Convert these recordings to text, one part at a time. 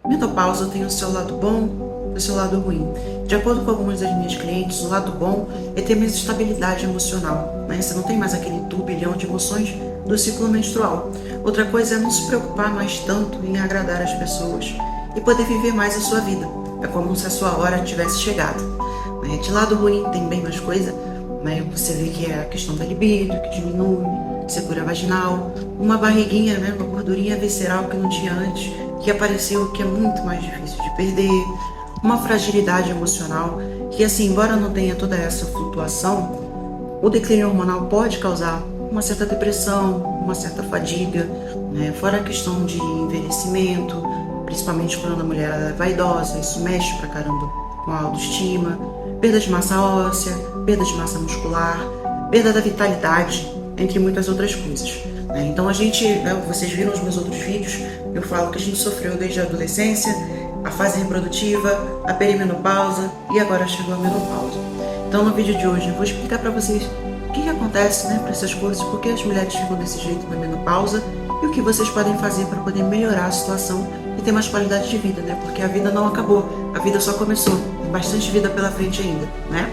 Menopausa tem o seu lado bom e o seu lado ruim. De acordo com algumas das minhas clientes, o lado bom é ter mais estabilidade emocional, né? Você não tem mais aquele turbilhão de emoções do ciclo menstrual. Outra coisa é não se preocupar mais tanto em agradar as pessoas e poder viver mais a sua vida. É como se a sua hora tivesse chegado, né? De lado ruim tem bem mais coisa, né? Você vê que é a questão da libido, que diminui, secura vaginal, uma barriguinha, né? Uma gordurinha visceral que não tinha antes, que apareceu, que é muito mais difícil de perder, uma fragilidade emocional, que assim, embora não tenha toda essa flutuação, o declínio hormonal pode causar uma certa depressão, uma certa fadiga, né? Fora a questão de envelhecimento, principalmente quando a mulher é vaidosa, isso mexe pra caramba com a autoestima, perda de massa óssea, perda de massa muscular, perda da vitalidade, entre muitas outras coisas, né? Então a gente, vocês viram os meus outros vídeos, eu falo que a gente sofreu desde a adolescência, a fase reprodutiva, a perimenopausa e agora chegou a menopausa. Então no vídeo de hoje eu vou explicar para vocês o que acontece, né, para essas coisas, por que as mulheres ficam desse jeito na menopausa e o que vocês podem fazer para poder melhorar a situação e ter mais qualidade de vida, né? Porque a vida não acabou, a vida só começou, tem bastante vida pela frente ainda, né?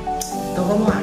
Então vamos lá.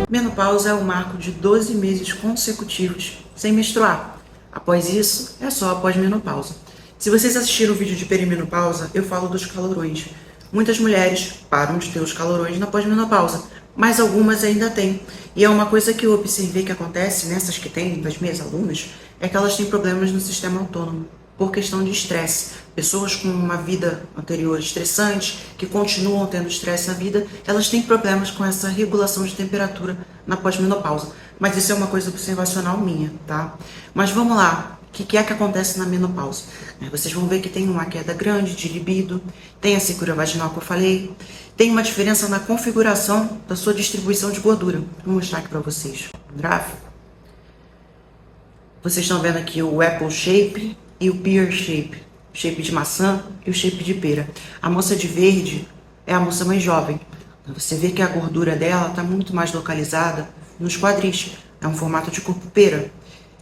Menopausa é o marco de 12 meses consecutivos sem menstruar. Após isso, é só após menopausa. Se vocês assistiram o vídeo de perimenopausa, eu falo dos calorões. Muitas mulheres param de ter os calorões na pós-menopausa, mas algumas ainda têm. E é uma coisa que eu observei que acontece nessas que têm, das minhas alunas, é que elas têm problemas no sistema autônomo, por questão de estresse. Pessoas com uma vida anterior estressante, que continuam tendo estresse na vida, elas têm problemas com essa regulação de temperatura na pós-menopausa. Mas isso é uma coisa observacional minha, tá? Mas vamos lá, o que é que acontece na menopausa? Vocês vão ver que tem uma queda grande de libido, tem a secura vaginal que eu falei, tem uma diferença na configuração da sua distribuição de gordura. Vou mostrar aqui pra vocês o gráfico. Vocês estão vendo aqui o apple shape e o pear shape, shape de maçã e o shape de pera. A moça de verde é a moça mais jovem. Você vê que a gordura dela está muito mais localizada nos quadris. É um formato de corpo pera.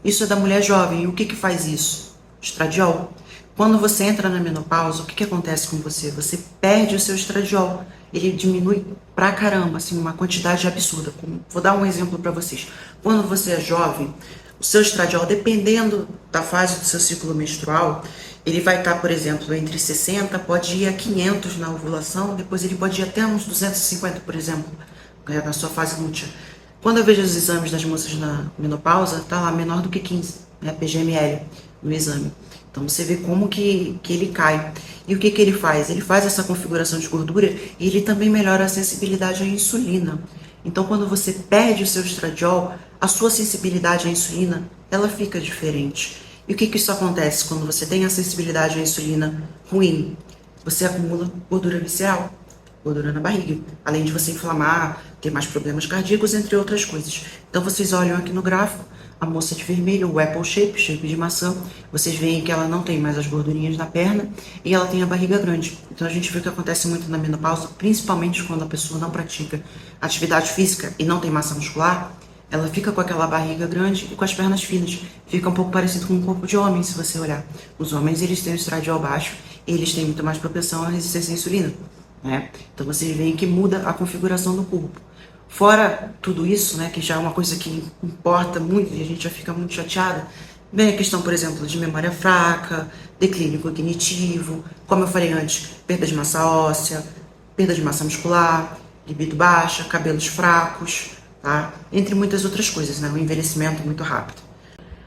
Isso é da mulher jovem. E o que faz isso? Estradiol. Quando você entra na menopausa, o que acontece com você? Você perde o seu estradiol. Ele diminui pra caramba, assim, uma quantidade absurda. Vou dar um exemplo para vocês. Quando você é jovem, o seu estradiol, dependendo da fase do seu ciclo menstrual, ele vai estar, por exemplo, entre 60, pode ir a 500 na ovulação, depois ele pode ir até uns 250, por exemplo, na sua fase lútea. Quando eu vejo os exames das moças na menopausa, tá lá menor do que 15, né, PGML no exame. Então você vê como que ele cai. E o que ele faz? Ele faz essa configuração de gordura e ele também melhora a sensibilidade à insulina. Então quando você perde o seu estradiol, a sua sensibilidade à insulina, ela fica diferente. E o que isso acontece quando você tem a sensibilidade à insulina ruim? Você acumula gordura visceral, gordura na barriga, além de você inflamar, ter mais problemas cardíacos, entre outras coisas. Então vocês olham aqui no gráfico, a moça de vermelho, o apple shape, shape de maçã, vocês veem que ela não tem mais as gordurinhas na perna e ela tem a barriga grande. Então a gente vê que acontece muito na menopausa, principalmente quando a pessoa não pratica atividade física e não tem massa muscular, ela fica com aquela barriga grande e com as pernas finas. Fica um pouco parecido com um corpo de homem, se você olhar. Os homens, eles têm o estradiol baixo e eles têm muito mais propensão à resistência à insulina, né? Então vocês veem que muda a configuração do corpo. Fora tudo isso, né, que já é uma coisa que importa muito e a gente já fica muito chateada, vem a questão, por exemplo, de memória fraca, declínio cognitivo, como eu falei antes, perda de massa óssea, perda de massa muscular, libido baixa, cabelos fracos, tá? Entre muitas outras coisas, né? Um envelhecimento muito rápido.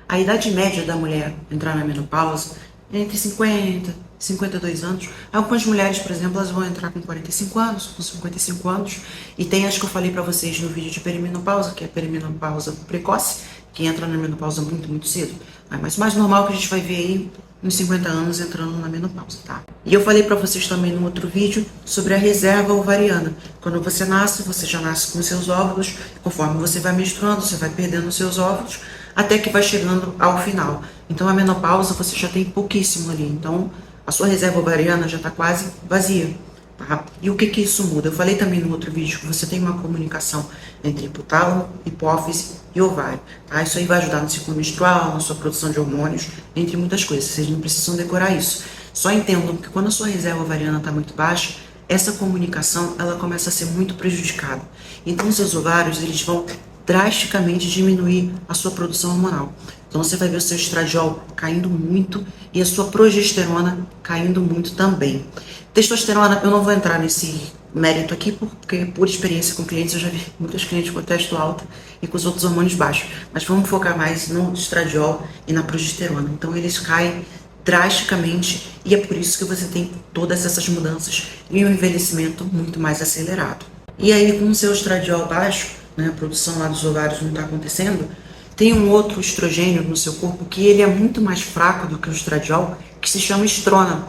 A idade média da mulher entrar na menopausa é entre 50 e 52 anos. Algumas mulheres, por exemplo, elas vão entrar com 45 anos, com 55 anos. E tem as que eu falei pra vocês no vídeo de perimenopausa, que é a perimenopausa precoce, que entra na menopausa muito, muito cedo. Mas o mais normal que a gente vai ver aí, uns 50 anos entrando na menopausa, tá? E eu falei pra vocês também no outro vídeo sobre a reserva ovariana. Quando você nasce, você já nasce com seus óvulos. Conforme você vai menstruando, você vai perdendo os seus óvulos, até que vai chegando ao final. Então a menopausa você já tem pouquíssimo ali. Então a sua reserva ovariana já está quase vazia. tá? E o que que isso muda? Eu falei também no outro vídeo que você tem uma comunicação entre hipotálamo, hipófise e ovário, tá? Isso aí vai ajudar no ciclo menstrual, na sua produção de hormônios, entre muitas coisas. Vocês não precisam decorar isso. Só entendam que quando a sua reserva ovariana está muito baixa, essa comunicação ela começa a ser muito prejudicada. Então, seus ovários eles vão drasticamente diminuir a sua produção hormonal. Então você vai ver o seu estradiol caindo muito e a sua progesterona caindo muito também. Testosterona, eu não vou entrar nesse mérito aqui, porque por experiência com clientes, eu já vi muitos clientes com testo alto e com os outros hormônios baixos. Mas vamos focar mais no estradiol e na progesterona. Então eles caem drasticamente e é por isso que você tem todas essas mudanças e um envelhecimento muito mais acelerado. E aí, com o seu estradiol baixo, né, a produção lá dos ovários não está acontecendo, tem um outro estrogênio no seu corpo que ele é muito mais fraco do que o estradiol, que se chama estrona.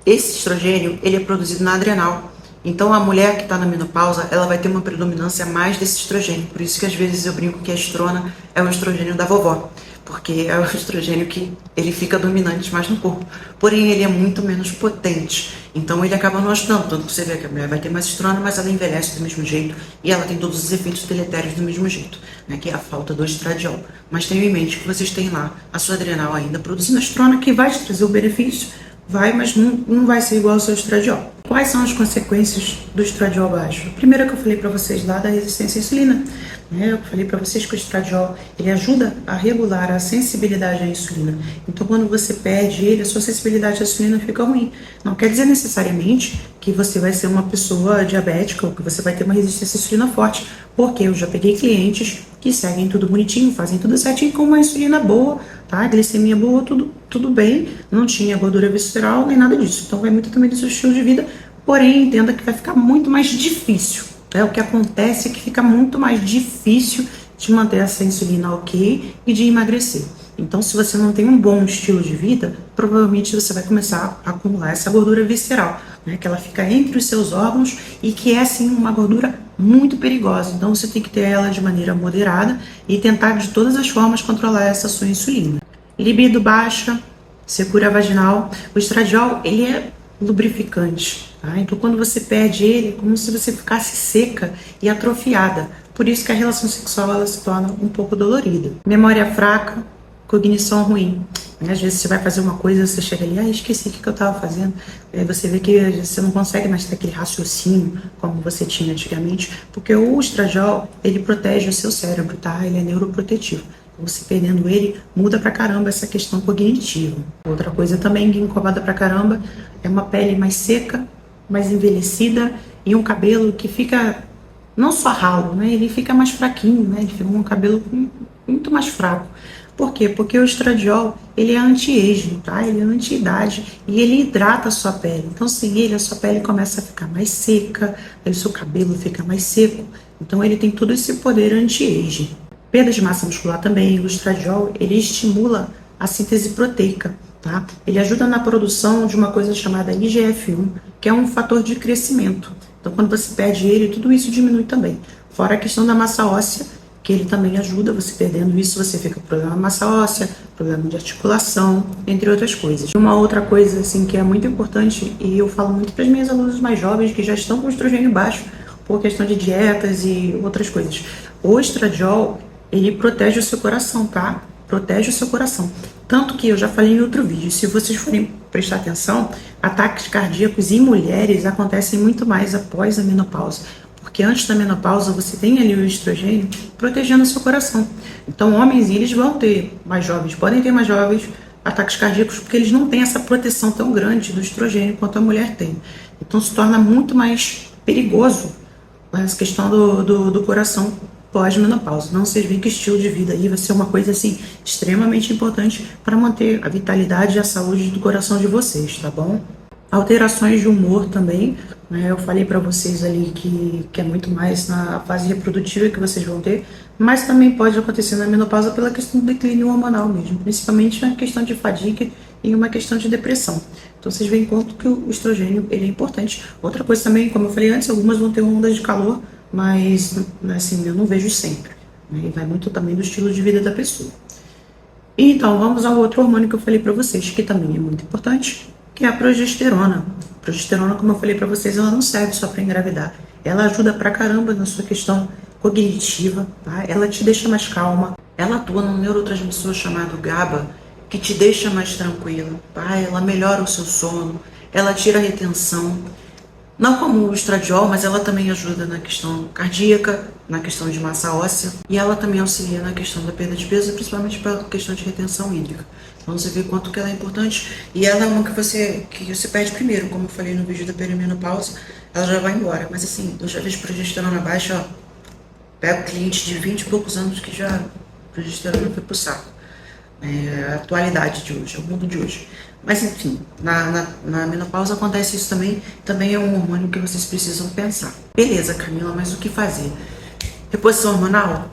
Esse estrogênio, ele é produzido na adrenal. Então, a mulher que está na menopausa, ela vai ter uma predominância mais desse estrogênio. Por isso que, às vezes, eu brinco que a estrona é o estrogênio da vovó, porque é o estrogênio que ele fica dominante mais no corpo. Porém, ele é muito menos potente. Então, ele acaba não ajudando. Tanto que você vê que a mulher vai ter mais estrona, mas ela envelhece do mesmo jeito e ela tem todos os efeitos deletérios do mesmo jeito, né? Que é a falta do estradiol. Mas tenham em mente que vocês têm lá a sua adrenal ainda produzindo a estrona, que vai te trazer o benefício, vai, mas não vai ser igual ao seu estradiol. Quais são as consequências do estradiol baixo? A primeira que eu falei para vocês lá da resistência à insulina. Eu falei para vocês que o estradiol ele ajuda a regular a sensibilidade à insulina. Então, quando você perde ele, a sua sensibilidade à insulina fica ruim. Não quer dizer necessariamente que você vai ser uma pessoa diabética ou que você vai ter uma resistência à insulina forte, porque eu já peguei clientes que seguem tudo bonitinho, fazem tudo certinho com uma insulina boa, tá? Glicemia boa, tudo bem, não tinha gordura visceral nem nada disso. Então, vai muito também do seu estilo de vida, porém, entenda que vai ficar muito mais difícil. O que acontece é que fica muito mais difícil de manter essa insulina ok e de emagrecer. Então, se você não tem um bom estilo de vida, provavelmente você vai começar a acumular essa gordura visceral, né, que ela fica entre os seus órgãos e que é, sim, uma gordura muito perigosa. Então, você tem que ter ela de maneira moderada e tentar, de todas as formas, controlar essa sua insulina. Libido baixa, secura vaginal. O estradiol, ele é lubrificante, tá? Então, quando você perde ele, é como se você ficasse seca e atrofiada. Por isso que a relação sexual ela se torna um pouco dolorida. Memória fraca, cognição ruim. Às vezes você vai fazer uma coisa, você chega ali, esqueci o que eu estava fazendo. Aí você vê que você não consegue mais ter aquele raciocínio como você tinha antigamente, porque o estradiol, ele protege o seu cérebro, tá? Ele é neuroprotetivo. Você perdendo ele, muda pra caramba essa questão cognitiva. Outra coisa também que incomoda pra caramba é uma pele mais seca, mais envelhecida e um cabelo que fica não só ralo, né? Ele fica mais fraquinho, né? Ele fica um cabelo muito mais fraco. Por quê? Porque o estradiol, ele é anti-aging, tá? Ele é anti-idade e ele hidrata a sua pele. Então, sem ele, a sua pele começa a ficar mais seca, aí o seu cabelo fica mais seco. Então, ele tem todo esse poder anti-aging. Perda de massa muscular também, o estradiol, ele estimula a síntese proteica, tá? Ele ajuda na produção de uma coisa chamada IGF-1, que é um fator de crescimento. Então, quando você perde ele, tudo isso diminui também. Fora a questão da massa óssea, que ele também ajuda, você perdendo isso, você fica com problema de massa óssea, problema de articulação, entre outras coisas. Uma outra coisa, assim, que é muito importante, e eu falo muito para as minhas alunas mais jovens que já estão com estrogênio baixo, por questão de dietas e outras coisas. O estradiol, ele protege o seu coração, tá? Protege o seu coração. Tanto que eu já falei em outro vídeo, se vocês forem prestar atenção, ataques cardíacos em mulheres acontecem muito mais após a menopausa. Porque antes da menopausa você tem ali o estrogênio protegendo o seu coração. Então, homens, eles vão ter mais jovens, podem ter mais jovens ataques cardíacos, porque eles não têm essa proteção tão grande do estrogênio quanto a mulher tem. Então, se torna muito mais perigoso essa questão do coração pós-menopausa. Não vocês veem que estilo de vida aí vai ser uma coisa assim extremamente importante para manter a vitalidade e a saúde do coração de vocês, tá bom? Alterações de humor também, né? Eu falei para vocês ali que é muito mais na fase reprodutiva que vocês vão ter, mas também pode acontecer na menopausa pela questão do declínio hormonal mesmo, principalmente na questão de fadiga e uma questão de depressão. Então vocês veem quanto que o estrogênio ele é importante. Outra coisa também, como eu falei antes, algumas vão ter ondas de calor, mas assim, eu não vejo sempre, né? E vai muito também do estilo de vida da pessoa. Então, vamos ao outro hormônio que eu falei para vocês, que também é muito importante, que é a progesterona. A Progesterona, como eu falei pra vocês, ela não serve só pra engravidar. Ela ajuda pra caramba na sua questão cognitiva, tá? Ela te deixa mais calma. Ela atua num neurotransmissor chamado GABA, que te deixa mais tranquila, tá? Ela melhora o seu sono, ela tira a retenção. Não como o estradiol, mas ela também ajuda na questão cardíaca, na questão de massa óssea, e ela também auxilia na questão da perda de peso, principalmente pela questão de retenção hídrica. Então você vê quanto que ela é importante, e ela é uma que você perde primeiro, como eu falei no vídeo da perimenopausa, ela já vai embora. Mas assim, eu já vejo progesterona baixa, ó, pego cliente de 20 e poucos anos que já progesterona foi pro saco. É a atualidade de hoje, é o mundo de hoje. Mas enfim, na menopausa acontece isso também. Também é um hormônio que vocês precisam pensar. Beleza, Camila, mas o que fazer? Reposição hormonal?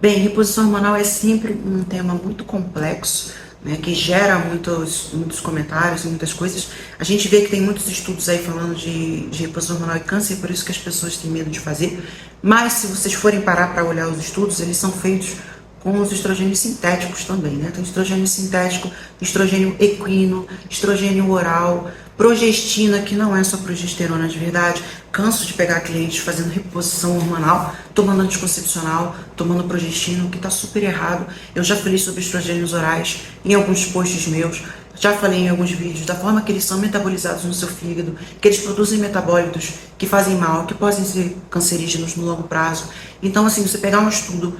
Bem, reposição hormonal é sempre um tema muito complexo, né, que gera muitos comentários e muitas coisas. A gente vê que tem muitos estudos aí falando de reposição hormonal e câncer, por isso que as pessoas têm medo de fazer. Mas se vocês forem parar para olhar os estudos, eles são feitos com os estrogênios sintéticos também, né? Tem estrogênio sintético, estrogênio equino, estrogênio oral, progestina, que não é só progesterona de verdade. Canso de pegar clientes fazendo reposição hormonal, tomando anticoncepcional, tomando progestina, o que tá super errado. Eu já falei sobre estrogênios orais em alguns posts meus, já falei em alguns vídeos da forma que eles são metabolizados no seu fígado, que eles produzem metabólitos que fazem mal, que podem ser cancerígenos no longo prazo. Então, assim, você pegar um estudo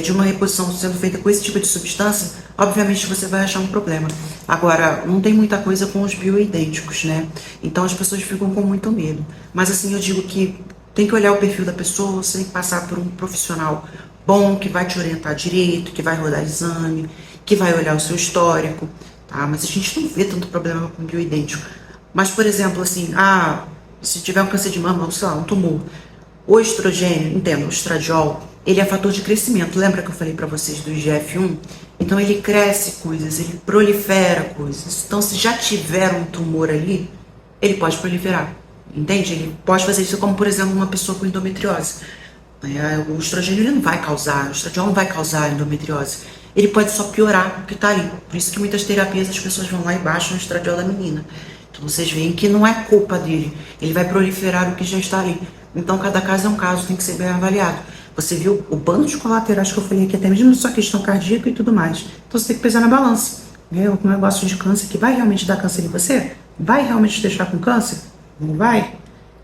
de uma reposição sendo feita com esse tipo de substância, obviamente você vai achar um problema. Agora, não tem muita coisa com os bioidênticos, né? Então as pessoas ficam com muito medo. Mas assim, eu digo que tem que olhar o perfil da pessoa, você tem que passar por um profissional bom, que vai te orientar direito, que vai rodar exame, que vai olhar o seu histórico, tá? Mas a gente não vê tanto problema com bioidêntico. Mas, por exemplo, assim, se tiver um câncer de mama, ou sei lá, um tumor, o estrogênio, entenda, o estradiol, ele é fator de crescimento. Lembra que eu falei para vocês do IGF-1? Então ele cresce coisas, ele prolifera coisas. Então se já tiver um tumor ali, ele pode proliferar, entende? Ele pode fazer isso como, por exemplo, uma pessoa com endometriose. O estrogênio ele não vai causar, o estradiol não vai causar endometriose. Ele pode só piorar o que está ali. Por isso que muitas terapias as pessoas vão lá e baixam o estradiol da menina. Então vocês veem que não é culpa dele, ele vai proliferar o que já está ali. Então cada caso é um caso, tem que ser bem avaliado. Você viu o bando de colaterais que eu falei aqui, até mesmo sua questão cardíaca e tudo mais. Então você tem que pesar na balança. Um negócio de câncer que vai realmente dar câncer em você? Vai realmente te deixar com câncer? Não vai.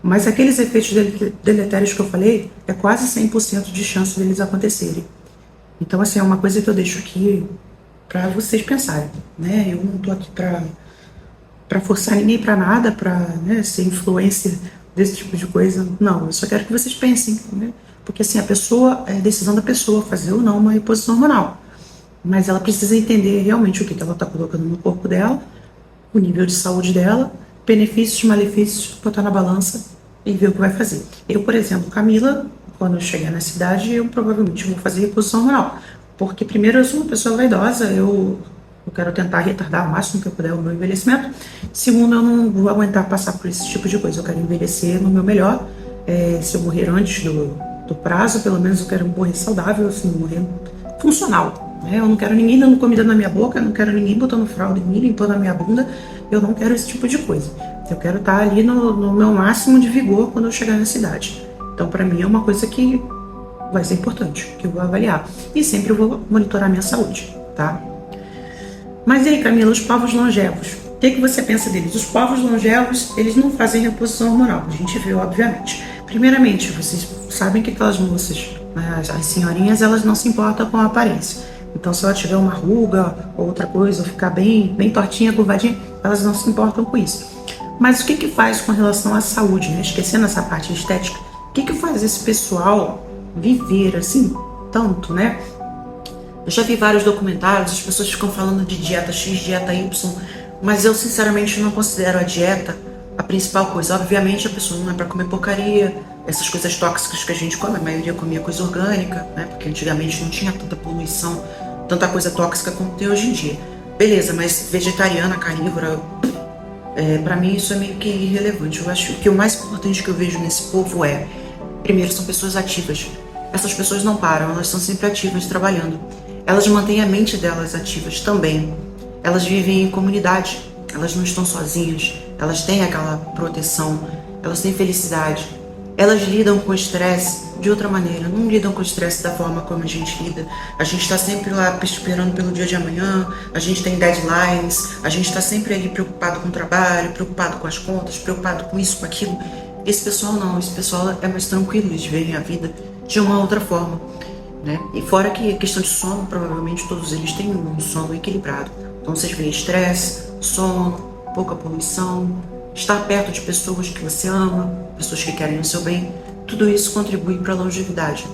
Mas aqueles efeitos deletérios que eu falei, é quase 100% de chance deles acontecerem. Então, assim, é uma coisa que eu deixo aqui para vocês pensarem, né? Eu não tô aqui para forçar ninguém para nada, para, né, ser influencer desse tipo de coisa. Não, eu só quero que vocês pensem, né? Porque assim, a pessoa, é decisão da pessoa fazer ou não uma reposição hormonal. Mas ela precisa entender realmente o que ela está colocando no corpo dela, o nível de saúde dela, benefícios, malefícios, botar na balança e ver o que vai fazer. Eu, por exemplo, Camila, quando eu chegar na cidade, eu provavelmente vou fazer reposição hormonal. Porque primeiro eu sou uma pessoa vaidosa, eu quero tentar retardar o máximo que eu puder o meu envelhecimento. Segundo, eu não vou aguentar passar por esse tipo de coisa. Eu quero envelhecer no meu melhor. Se eu morrer antes do prazo, pelo menos eu quero morrer saudável, assim, morrer funcional, né? Eu não quero ninguém dando comida na minha boca, eu não quero ninguém botando fralda em mim, limpando a minha bunda, eu não quero esse tipo de coisa. Eu quero estar ali no meu máximo de vigor quando eu chegar na cidade. Então, para mim, é uma coisa que vai ser importante, que eu vou avaliar. E sempre eu vou monitorar a minha saúde, tá? Mas e aí, Camila, os povos longevos? O que você pensa deles? Os povos longevos, eles não fazem reposição hormonal, a gente vê, obviamente. Primeiramente, vocês sabem que aquelas moças, as senhorinhas, elas não se importam com a aparência. Então, se ela tiver uma ruga ou outra coisa, ou ficar bem tortinha, curvadinha, elas não se importam com isso. Mas o que faz com relação à saúde, né? Esquecendo essa parte estética, o que faz esse pessoal viver assim, tanto, né? Eu já vi vários documentários, as pessoas ficam falando de dieta X, dieta Y, mas eu sinceramente não considero a dieta a principal coisa. Obviamente a pessoa não é para comer porcaria, essas coisas tóxicas que a gente come, a maioria comia coisa orgânica, né? Porque antigamente não tinha tanta poluição, tanta coisa tóxica como tem hoje em dia. Beleza, mas vegetariana, carnívora, para mim isso é meio que irrelevante. Eu acho que o mais importante que eu vejo nesse povo primeiro, são pessoas ativas. Essas pessoas não param, elas são sempre ativas, trabalhando. Elas mantêm a mente delas ativas também. Elas vivem em comunidade, elas não estão sozinhas. elas têm aquela proteção, elas têm felicidade. Elas lidam com o estresse de outra maneira, não lidam com o estresse da forma como a gente lida. A gente está sempre lá esperando pelo dia de amanhã, a gente tem deadlines, a gente está sempre ali preocupado com o trabalho, preocupado com as contas, preocupado com isso, com aquilo. Esse pessoal não, esse pessoal é mais tranquilo, eles veem a vida de uma outra forma, né? E fora que a questão de sono, provavelmente todos eles têm um sono equilibrado. Então vocês veem estresse, sono, pouca poluição, estar perto de pessoas que você ama, pessoas que querem o seu bem, tudo isso contribui para a longevidade.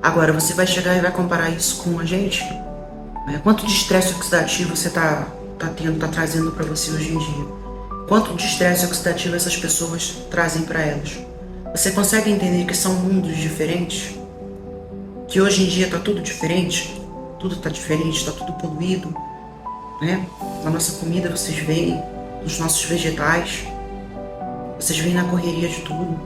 Agora, você vai chegar e vai comparar isso com a gente? Quanto de estresse oxidativo você tá trazendo para você hoje em dia? Quanto de estresse oxidativo essas pessoas trazem para elas? Você consegue entender que são mundos diferentes? Que hoje em dia está tudo diferente? Tudo está diferente, está tudo poluído, né? Na nossa comida vocês veem, nos nossos vegetais, vocês veem na correria de tudo.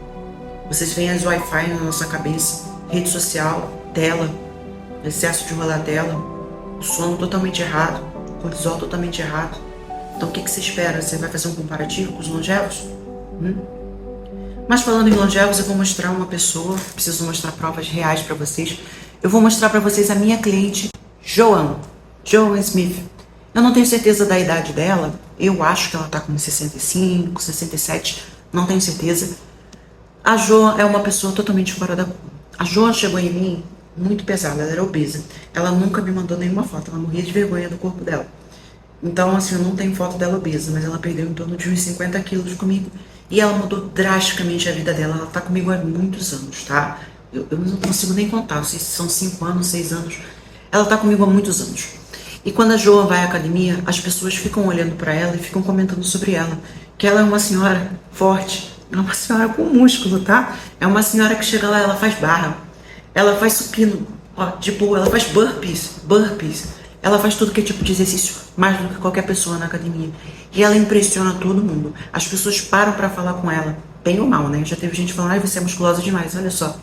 Vocês veem as Wi-Fi na nossa cabeça, rede social, tela, excesso de rolar tela, o sono totalmente errado, o cortisol totalmente errado. Então o que você espera? Você vai fazer um comparativo com os longevos? Mas falando em longevos, eu vou mostrar uma pessoa, preciso mostrar provas reais para vocês. Eu vou mostrar para vocês a minha cliente, Joan Smith. Eu não tenho certeza da idade dela, eu acho que ela tá com 65, 67, não tenho certeza. A Joan é uma pessoa totalmente fora da curva. A Joan chegou em mim muito pesada, ela era obesa. Ela nunca me mandou nenhuma foto, ela morria de vergonha do corpo dela. Então, assim, eu não tenho foto dela obesa, mas ela perdeu em torno de uns 50 quilos comigo. E ela mudou drasticamente a vida dela. Ela tá comigo há muitos anos, tá? Eu não consigo nem contar, não sei se são 5 anos, 6 anos. Ela tá comigo há muitos anos. E quando a Joan vai à academia, as pessoas ficam olhando para ela e ficam comentando sobre ela. Que ela é uma senhora forte, é uma senhora com músculo, tá? É uma senhora que chega lá, ela faz barra, ela faz supino, ó, de boa, ela faz burpees. Ela faz tudo que é tipo de exercício, mais do que qualquer pessoa na academia. E ela impressiona todo mundo. As pessoas param pra falar com ela, bem ou mal, né? Já teve gente falando, ai, você é musculosa demais, olha só.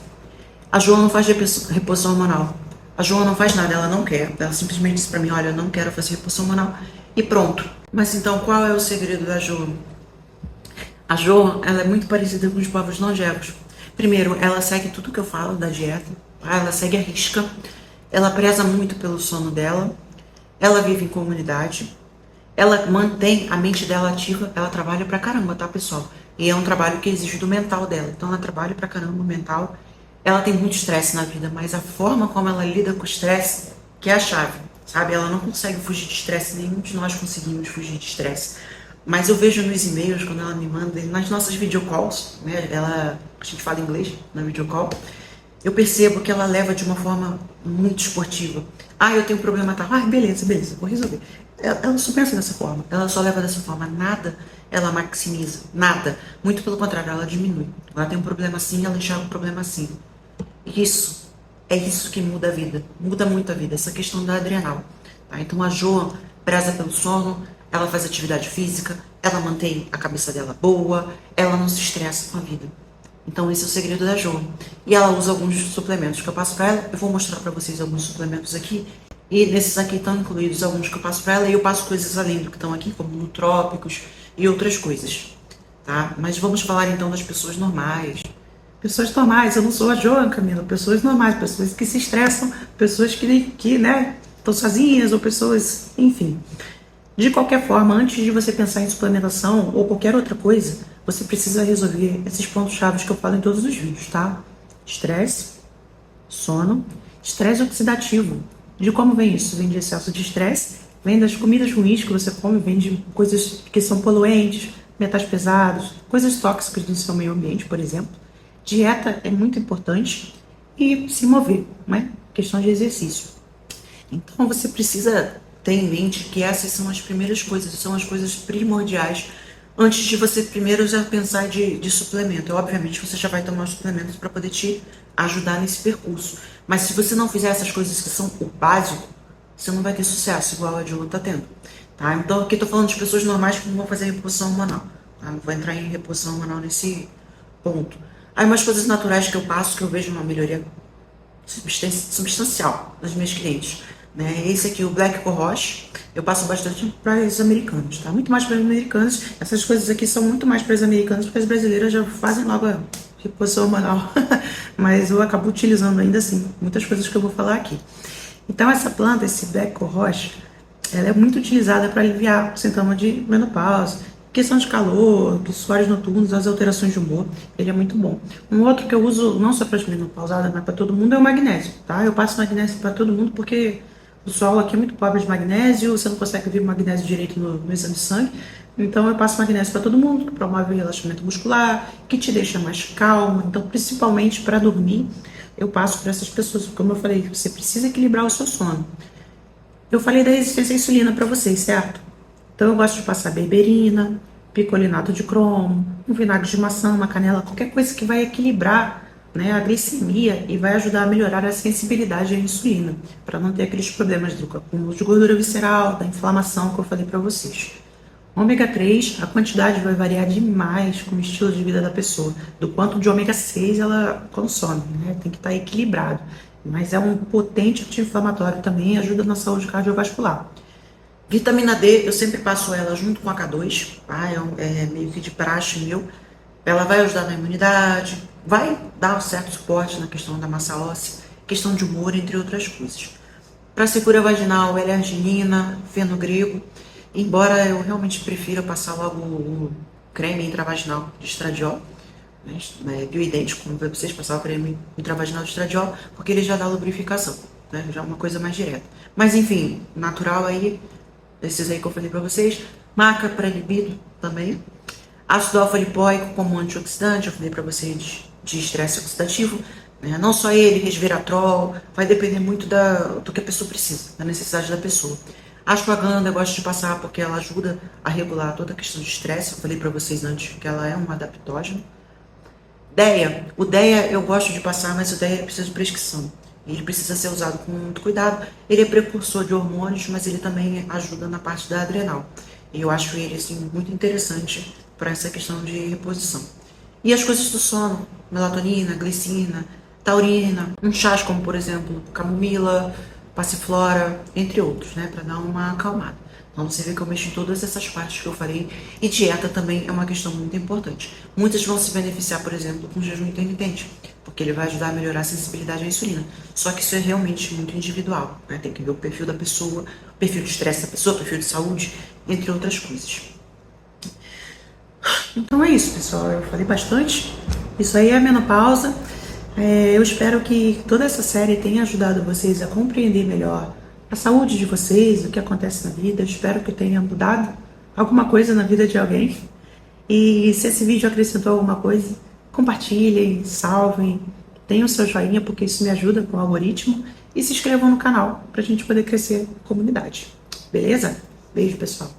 A Joan não faz reposição hormonal. A Joan não faz nada, ela não quer. Ela simplesmente disse pra mim, olha, eu não quero fazer reposição hormonal. E pronto. Mas então, qual é o segredo da Joan? A Joan, ela é muito parecida com os povos longevos. Primeiro, ela segue tudo que eu falo da dieta, tá? Ela segue a risca. Ela preza muito pelo sono dela. Ela vive em comunidade, ela mantém a mente dela ativa, ela trabalha pra caramba, tá, pessoal? E é um trabalho que exige do mental dela, então ela trabalha pra caramba o mental. Ela tem muito estresse na vida, mas a forma como ela lida com o estresse que é a chave, sabe? Ela não consegue fugir de estresse, nenhum de nós conseguimos fugir de estresse. Mas eu vejo nos e-mails, quando ela me manda, nas nossas videocalls, né? A gente fala inglês na videocall, eu percebo que ela leva de uma forma muito esportiva. Ah, eu tenho um problema tal. Ah, beleza, vou resolver. Ela só pensa dessa forma. Ela só leva dessa forma. Nada ela maximiza. Nada. Muito pelo contrário, ela diminui. Ela tem um problema assim, ela enxerga um problema assim. Isso. É isso que muda a vida. Muda muito a vida. Essa questão da adrenal. Tá? Então a Joan preza pelo sono, ela faz atividade física, ela mantém a cabeça dela boa, ela não se estressa com a vida. Então esse é o segredo da Joan. E ela usa alguns suplementos que eu passo para ela. Eu vou mostrar para vocês alguns suplementos aqui. E nesses aqui estão incluídos alguns que eu passo para ela. E eu passo coisas além do que estão aqui, como nutrópicos e outras coisas. Tá? Mas vamos falar então das pessoas normais. Pessoas normais, eu não sou a Joan, Camila. Pessoas normais, pessoas que se estressam, pessoas que né, estão sozinhas, ou pessoas, enfim. De qualquer forma, antes de você pensar em suplementação ou qualquer outra coisa, você precisa resolver esses pontos-chave que eu falo em todos os vídeos, tá? Estresse, sono, estresse oxidativo. De como vem isso? Vem de excesso de estresse, vem das comidas ruins que você come, vem de coisas que são poluentes, metais pesados, coisas tóxicas do seu meio ambiente, por exemplo. Dieta é muito importante e se mover, né? Questão de exercício. Então você precisa ter em mente que essas são as primeiras coisas, são as coisas primordiais antes de você primeiro já pensar de suplemento. Obviamente você já vai tomar os suplementos para poder te ajudar nesse percurso. Mas se você não fizer essas coisas que são o básico, você não vai ter sucesso igual a Joan tá tendo. Tá? Então aqui eu tô falando de pessoas normais que não vão fazer reposição hormonal. Tá? Não vou entrar em reposição hormonal nesse ponto. Aí umas coisas naturais que eu passo, que eu vejo uma melhoria substancial nas minhas clientes. né? Esse aqui, o Black Cohosh, eu passo bastante para os americanos, tá? Muito mais para os americanos. Essas coisas aqui são muito mais para os americanos, porque as brasileiras já fazem logo a reposição hormonal. Mas eu acabo utilizando ainda assim muitas coisas que eu vou falar aqui. Então essa planta, esse Black Cohosh, ela é muito utilizada para aliviar sintomas de menopausa, questão de calor, dos suores noturnos, as alterações de humor. Ele é muito bom. Um outro que eu uso não só para as menopausadas, mas para todo mundo é o magnésio, tá? Eu passo magnésio para todo mundo porque o solo aqui é muito pobre de magnésio, você não consegue ver magnésio direito no exame de sangue. Então eu passo magnésio para todo mundo, que promove o relaxamento muscular, que te deixa mais calmo. Então, principalmente para dormir, eu passo para essas pessoas. Como eu falei, você precisa equilibrar o seu sono. Eu falei da resistência à insulina para vocês, certo? Então eu gosto de passar berberina, picolinato de cromo, um vinagre de maçã, uma canela, qualquer coisa que vai equilibrar, né, a glicemia e vai ajudar a melhorar a sensibilidade à insulina, para não ter aqueles problemas do acúmulo de gordura visceral, da inflamação que eu falei para vocês. Ômega 3, a quantidade vai variar demais com o estilo de vida da pessoa, do quanto de ômega 6 ela consome, né? Tem que estar equilibrado. Mas é um potente anti-inflamatório também e ajuda na saúde cardiovascular. Vitamina D, eu sempre passo ela junto com a K2, tá? É meio que de praxe meu. Ela vai ajudar na imunidade, vai dar um certo suporte na questão da massa óssea, questão de humor, entre outras coisas. Para secura vaginal, L-arginina, fenogreco. Embora eu realmente prefira passar logo o creme intravaginal de estradiol, né, bioidêntico, como para vocês, passar o creme intravaginal de estradiol, porque ele já dá lubrificação, né, já é uma coisa mais direta. Mas enfim, natural aí, esses aí que eu falei para vocês. Maca para libido também. Ácido alfa-lipoico como antioxidante, eu falei para vocês de estresse oxidativo. Né? Não só ele, resveratrol, vai depender muito do que a pessoa precisa, da necessidade da pessoa. Ashwagandha eu gosto de passar porque ela ajuda a regular toda a questão de estresse. Eu falei para vocês antes que ela é um adaptógeno. O DEA eu gosto de passar, mas o DEA precisa de prescrição. Ele precisa ser usado com muito cuidado. Ele é precursor de hormônios, mas ele também ajuda na parte da adrenal. E eu acho ele assim, muito interessante para essa questão de reposição. E as coisas do sono, melatonina, glicina, taurina, um chás como, por exemplo, camomila, passiflora, entre outros, né, para dar uma acalmada. Então você vê que eu mexo em todas essas partes que eu falei. E dieta também é uma questão muito importante. Muitas vão se beneficiar, por exemplo, com jejum intermitente, porque ele vai ajudar a melhorar a sensibilidade à insulina. Só que isso é realmente muito individual, né? Tem que ver o perfil da pessoa, o perfil de estresse da pessoa, o perfil de saúde, entre outras coisas. Então é isso, pessoal. Eu falei bastante. Isso aí é a menopausa. Eu espero que toda essa série tenha ajudado vocês a compreender melhor a saúde de vocês, o que acontece na vida. Eu espero que tenha mudado alguma coisa na vida de alguém. E se esse vídeo acrescentou alguma coisa, compartilhem, salvem, deem o seu joinha, porque isso me ajuda com o algoritmo. E se inscrevam no canal para a gente poder crescer a comunidade. Beleza? Beijo, pessoal.